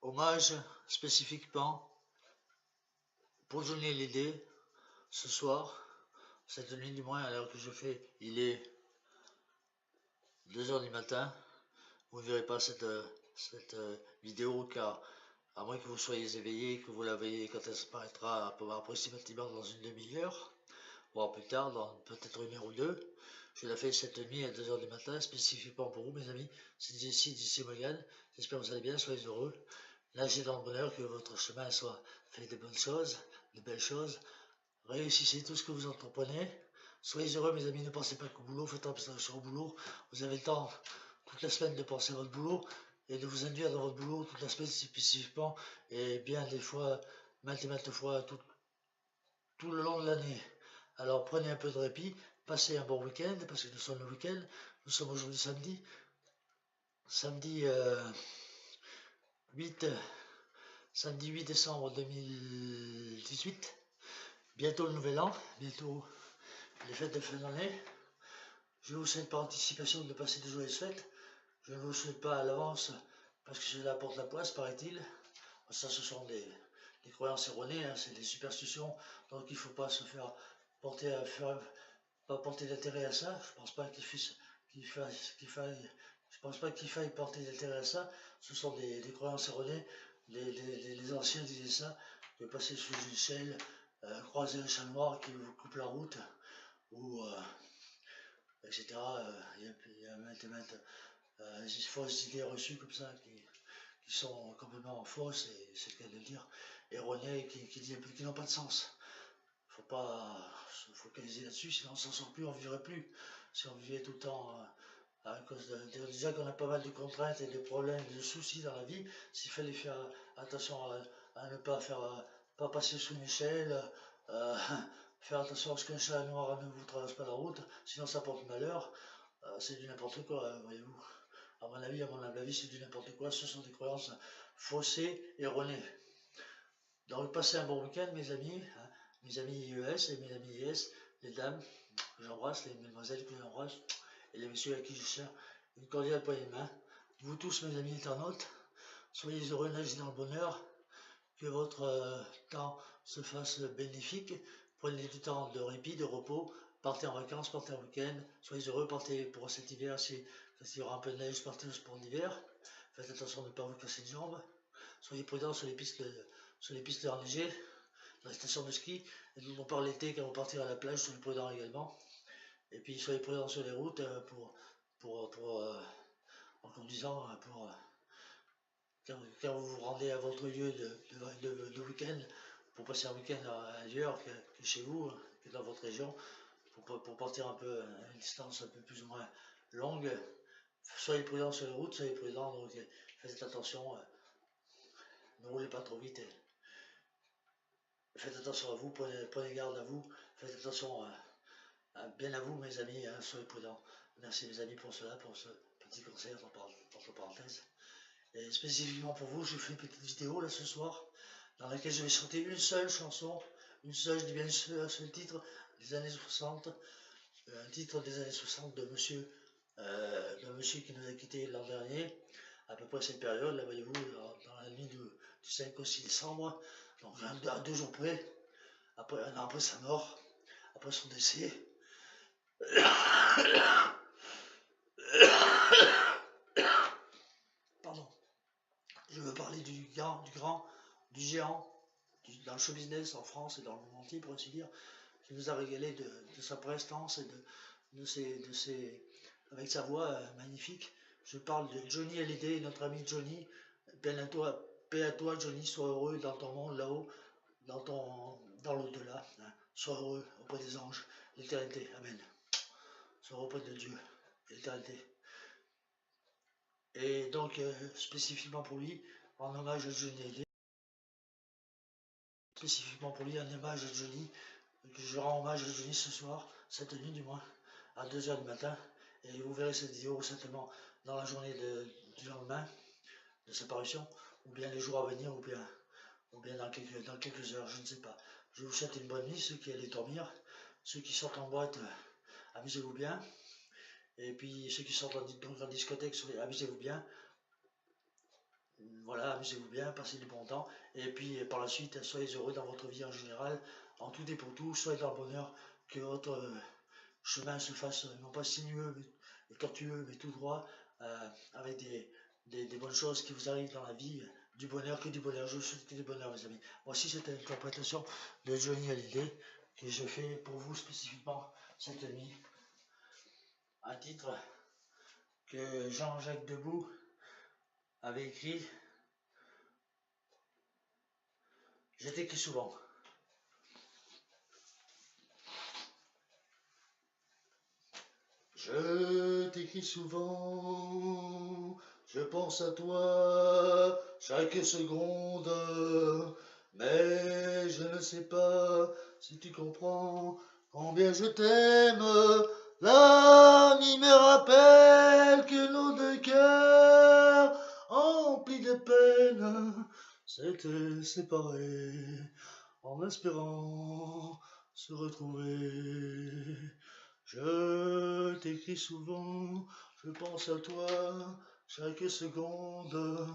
Hommage spécifiquement pour Johnny Hallyday ce soir, cette nuit du moins, à l'heure que je fais, il est 2 h du matin. Vous ne verrez pas cette vidéo car, à moins que vous soyez éveillé, que vous la voyez quand elle apparaîtra approximativement dans une demi-heure, voire plus tard, dans peut-être 1 heure ou 2. Je la fais cette nuit à 2 h du matin, spécifiquement pour vous, mes amis. C'est d'ici Morgane. J'espère que vous allez bien, soyez heureux. Nagez dans le bonheur, que votre chemin soit fait de bonnes choses, de belles choses. Réussissez tout ce que vous entreprenez. Soyez heureux, mes amis. Ne pensez pas qu'au boulot, faites attention au boulot. Vous avez le temps toute la semaine de penser à votre boulot et de vous induire dans votre boulot toute la semaine spécifiquement et bien des fois, maintes et maintes fois, tout le long de l'année. Alors prenez un peu de répit, passez un bon week-end parce que nous sommes le week-end. Nous sommes aujourd'hui samedi 8, samedi 8 décembre 2018. Bientôt le nouvel an, bientôt les fêtes de fin d'année. Je vous souhaite par anticipation de passer de joyeuses fêtes. Je ne vous souhaite pas à l'avance parce que cela apporte la poisse, paraît-il. Ça, ce sont des croyances erronées, hein, c'est des superstitions, donc il ne faut pas se faire porter pas porter d'intérêt à ça. Je pense pas je pense pas qu'il faille porter d'intérêt à ça. Ce sont des croyances erronées. Les anciens disaient ça, de passer sous une échelle, croiser un chat noir qui vous coupe la route, ou etc. Il y a maintes et maintes fausses idées reçues comme ça qui sont complètement fausses, et c'est le cas de le dire, erronées, qui n'ont pas de sens. Faut pas se focaliser là-dessus, sinon on s'en sort plus, on ne vivrait plus. Si on vivait tout le temps à cause déjà qu'on a pas mal de contraintes et de problèmes, de soucis dans la vie, s'il fallait faire attention à ne pas passer sous une échelle, euh, faire attention à ce qu'un chat noir ne vous traverse pas la route, sinon ça porte malheur, c'est du n'importe quoi, voyez-vous. À mon avis, à mon humble avis, c'est du n'importe quoi, ce sont des croyances faussées, erronées. Donc passez un bon week-end, mes amis, hein, mes amis IES et mes amis IS, les dames que j'embrasse, les mesdemoiselles que j'embrasse, et les messieurs à qui je sers une cordiale poignée de main. Vous tous, mes amis internautes, soyez heureux, nagez dans le bonheur, que votre temps se fasse bénéfique, prenez du temps de répit, de repos, partez en vacances, partez en week-end, soyez heureux, partez pour cet hiver, s'il y aura un peu de neige, partez au sport d'hiver, faites attention de ne pas vous casser les jambes, soyez prudents sur les pistes enneigées, dans les stations de ski, et nous part l'été quand vous partirez à la plage, soyez prudents également, et puis soyez prudents sur les routes en conduisant, quand vous vous rendez à votre lieu de week-end, pour passer un week-end ailleurs que chez vous, que dans votre région, pour partir un peu à une distance un peu plus ou moins longue, soyez prudents sur les routes, soyez prudents, donc faites attention, ne roulez pas trop vite, faites attention à vous, prenez garde à vous, faites attention bien à vous, mes amis, hein, soyez prudents. Merci mes amis pour cela, pour ce petit conseil entre parenthèses. Et spécifiquement pour vous, je fais une petite vidéo là ce soir, dans laquelle je vais chanter une seule chanson, une seule, je dis bien un seul titre, des années 60, un titre des années 60 d'un monsieur qui nous a quittés l'an dernier, à peu près cette période, là voyez-vous, dans la nuit du 5 au 6 décembre, donc à 2 jours près, un an après sa mort, après son décès. Pardon. Je veux parler du géant, dans le show business en France et dans le monde entier, pour ainsi dire, qui nous a régalé de sa prestance et avec sa voix magnifique. Je parle de Johnny Hallyday, notre ami Johnny. Paix à toi, Johnny, sois heureux dans ton monde là-haut, dans l'au-delà. Hein. Sois heureux auprès des anges, l'éternité. Amen. Sois heureux auprès de Dieu, l'éternité. Et donc, spécifiquement pour lui, en hommage à Johnny Hallyday, spécifiquement pour lui, en hommage à Johnny, que je rends hommage à Johnny ce soir, cette nuit du moins, à 2 h du matin, et vous verrez cette vidéo certainement dans la journée du lendemain de sa parution, ou bien les jours à venir, ou bien dans quelques heures, je ne sais pas. Je vous souhaite une bonne nuit, ceux qui allaient dormir, ceux qui sortent en boîte, amusez-vous bien, et puis ceux qui sortent en discothèque, amusez-vous bien, voilà, amusez-vous bien, passez du bon temps, et puis par la suite, soyez heureux dans votre vie en général, en tout et pour tout, soyez dans le bonheur, que votre chemin se fasse non pas sinueux et tortueux, mais tout droit, avec des bonnes choses qui vous arrivent dans la vie, du bonheur, que du bonheur. Je vous souhaite que du bonheur, mes amis. Voici cette interprétation de Johnny Hallyday que je fais pour vous spécifiquement cette nuit, un titre que Jean-Jacques Debout avait écrit. Je t'écris souvent. Je t'écris souvent, je pense à toi chaque seconde, mais je ne sais pas si tu comprends combien je t'aime. La nuit me rappelle que nos deux cœurs emplis de peine s'étaient séparés en espérant se retrouver. Je t'écris souvent, je pense à toi chaque seconde,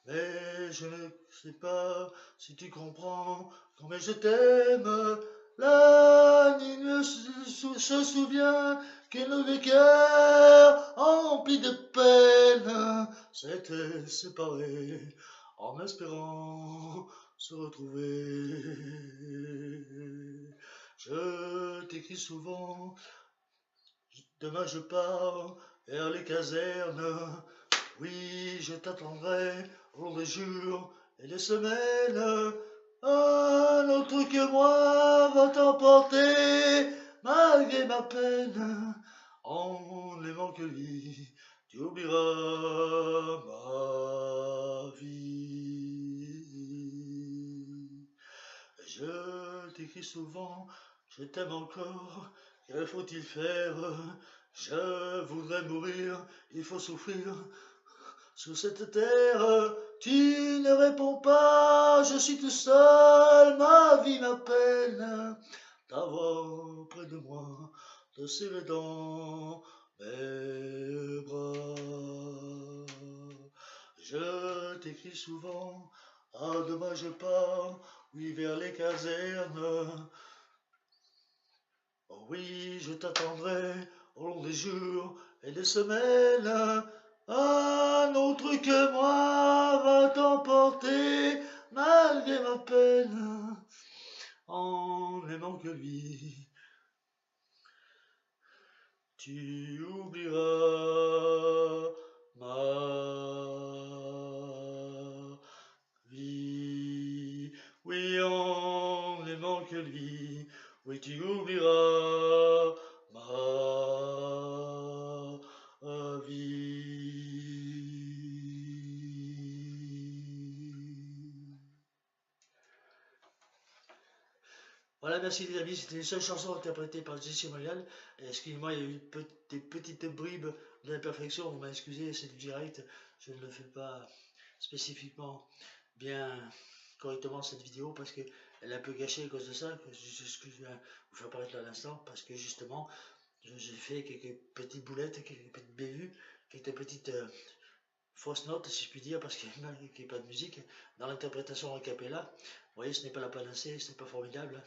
mais je ne sais pas si tu comprends combien je t'aime. La nuit se souvient que nos deux cœurs emplis de peine s'étaient séparés en espérant se retrouver. Je t'écris souvent, demain je pars vers les casernes. Oui, je t'attendrai au long des jours et des semaines. Un autre que moi va t'emporter malgré ma peine. En n'aimant que lui, tu oublieras ma vie. Je t'écris souvent, je t'aime encore, que faut-il faire? Je voudrais mourir, il faut souffrir sur cette terre. Tu ne réponds pas, je suis tout seul, ma vie m'appelle. T'avoir près de moi, te serrer dans mes bras. Je t'écris souvent, à demain je pars, oui vers les casernes. Oh oui, je t'attendrai au long des jours et des semaines. Un autre que moi va t'emporter malgré ma peine. En n'aimant que lui, tu oublieras ma vie. Oui, en n'aimant que lui, oui, tu oublieras ma vie. Voilà, merci les amis, c'était une seule chanson interprétée par Jesse Morgan. Excusez-moi, il y a eu des petites bribes d'imperfection, vous m'excusez, c'est du direct, je ne le fais pas spécifiquement bien correctement cette vidéo parce qu'elle est un peu gâchée à cause de ça, ce que je viens vous faire paraître à l'instant, parce que justement, j'ai fait quelques petites boulettes, quelques petites bévues, quelques petites fausses notes, si je puis dire, parce qu'il n'y a pas de musique dans l'interprétation a cappella. Vous voyez, ce n'est pas la panacée, ce n'est pas formidable.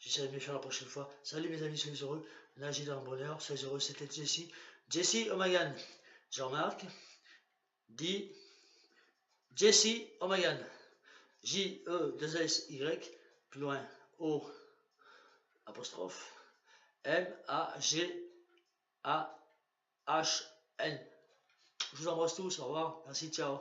J'essaierai de mieux faire la prochaine fois. Salut mes amis, soyez heureux, nagez dans le bonheur, soyez heureux, c'était Jesse O'Magan. Jean-Marc dit Jesse O'Magan. J-E-2-S-Y, plus loin, O, apostrophe, M-A-G-A-H-N. Je vous embrasse tous, au revoir, merci, ciao.